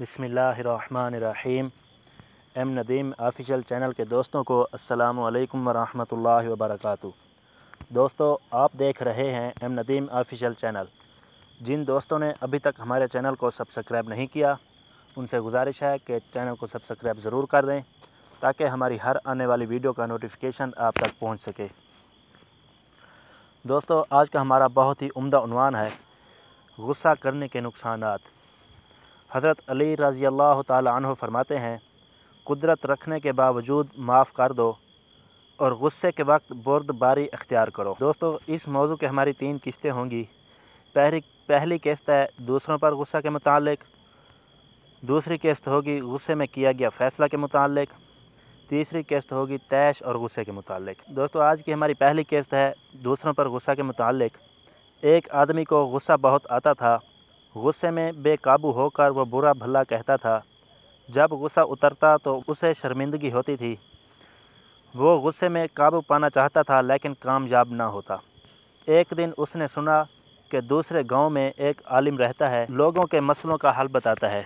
बिस्मिल्लाहिर्रहमानिर्रहीम। M Nadeem official channel के दोस्तों को अस्सलामु अलैकुम वरहमतुल्लाहि वबरकातुहू। दोस्तों, आप देख रहे हैं एम नदीम ऑफिशियल चैनल। जिन दोस्तों ने अभी तक हमारे चैनल को सब्सक्राइब नहीं किया, उनसे गुजारिश है कि चैनल को सब्सक्राइब ज़रूर कर दें ताकि हमारी हर आने वाली वीडियो का नोटिफिकेशन आप तक पहुंच सके। दोस्तों, आज का हमारा बहुत ही उम्दा उन्वान है गुस्सा करने के नुकसानात। हज़रत अली रज़ी अल्लाह ताला अन्हु फरमाते हैं, कुदरत रखने के बावजूद माफ़ कर दो और गुस्से के वक्त बुर्दबारी इख्तियार करो। दोस्तों, इस मौजू के हमारी 3 किस्तें होंगी। पहली किस्त है दूसरों पर गुस्सा के मुतालिक, दूसरी किस्त होगी गुस्से में किया गया फ़ैसला के मुतालिक, तीसरी किस्त होगी तैश और गुस्से के मुतालिक। दोस्तों, आज की हमारी पहली किस्त है दूसरों पर गुस्सा के मुतालिक। एक आदमी को गुस्सा बहुत आता था। गुस्से में बेकाबू होकर वो बुरा भला कहता था। जब गुस्सा उतरता तो उसे शर्मिंदगी होती थी। वो गुस्से में काबू पाना चाहता था लेकिन कामयाब ना होता। एक दिन उसने सुना कि दूसरे गांव में एक आलिम रहता है, लोगों के मसलों का हल बताता है।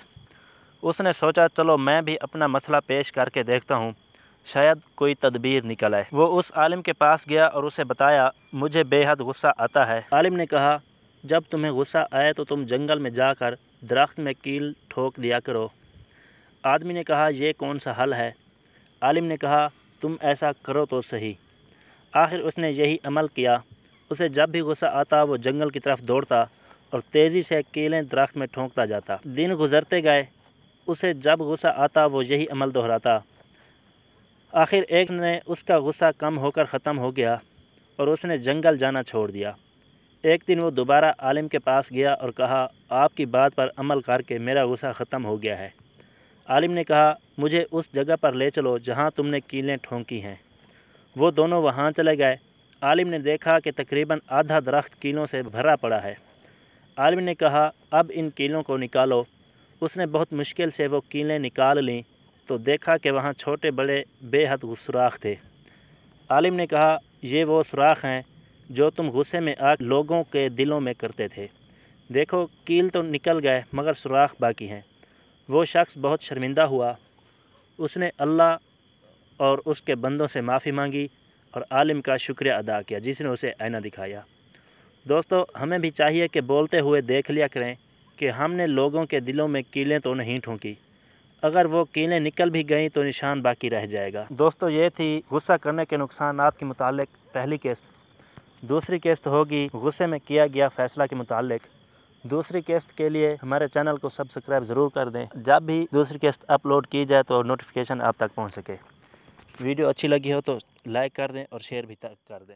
उसने सोचा, चलो मैं भी अपना मसला पेश करके देखता हूँ, शायद कोई तदबीर निकल आए। वो उस आलिम के पास गया और उसे बताया, मुझे बेहद गुस्सा आता है। आलिम ने कहा, जब तुम्हें गुस्सा आए तो तुम जंगल में जाकर दरख्त में कील ठोक दिया करो। आदमी ने कहा, यह कौन सा हल है? आलिम ने कहा, तुम ऐसा करो तो सही। आखिर उसने यही अमल किया। उसे जब भी गुस्सा आता वो जंगल की तरफ दौड़ता और तेज़ी से कीलें दरख्त में ठोंकता जाता। दिन गुजरते गए, उसे जब गुस्सा आता वो यही अमल दोहराता। आखिर एक ने उसका गुस्सा कम होकर ख़त्म हो गया और उसने जंगल जाना छोड़ दिया। एक दिन वो दोबारा आलिम के पास गया और कहा, आपकी बात पर अमल करके मेरा गुस्सा ख़त्म हो गया है। आलिम ने कहा, मुझे उस जगह पर ले चलो जहाँ तुमने कीलें ठोंकी हैं। वो दोनों वहाँ चले गए। आलिम ने देखा कि तकरीबन आधा दरख्त कीलों से भरा पड़ा है। आलिम ने कहा, अब इन कीलों को निकालो। उसने बहुत मुश्किल से वो कीलें निकाल लीं तो देखा कि वहाँ छोटे बड़े बेहद सुराख थे। आलिम ने कहा, ये वो सुराख हैं जो तुम गुस्से में आकर लोगों के दिलों में करते थे। देखो, कील तो निकल गए मगर सुराख बाकी हैं। वो शख्स बहुत शर्मिंदा हुआ। उसने अल्लाह और उसके बंदों से माफ़ी मांगी और आलिम का शुक्रिया अदा किया जिसने उसे आईना दिखाया। दोस्तों, हमें भी चाहिए कि बोलते हुए देख लिया करें कि हमने लोगों के दिलों में कीलें तो नहीं ठोंकी। अगर वो कीलें निकल भी गईं तो निशान बाकी रह जाएगा। दोस्तों, ये थी गुस्सा करने के नुकसानात के मुतालिक पहली किस्त। दूसरी किस्त होगी गुस्से में किया गया फ़ैसला के मुतालिक। दूसरी किस्त के लिए हमारे चैनल को सब्सक्राइब ज़रूर कर दें, जब भी दूसरी किस्त अपलोड की जाए तो नोटिफिकेशन आप तक पहुंच सके। वीडियो अच्छी लगी हो तो लाइक कर दें और शेयर भी कर दें।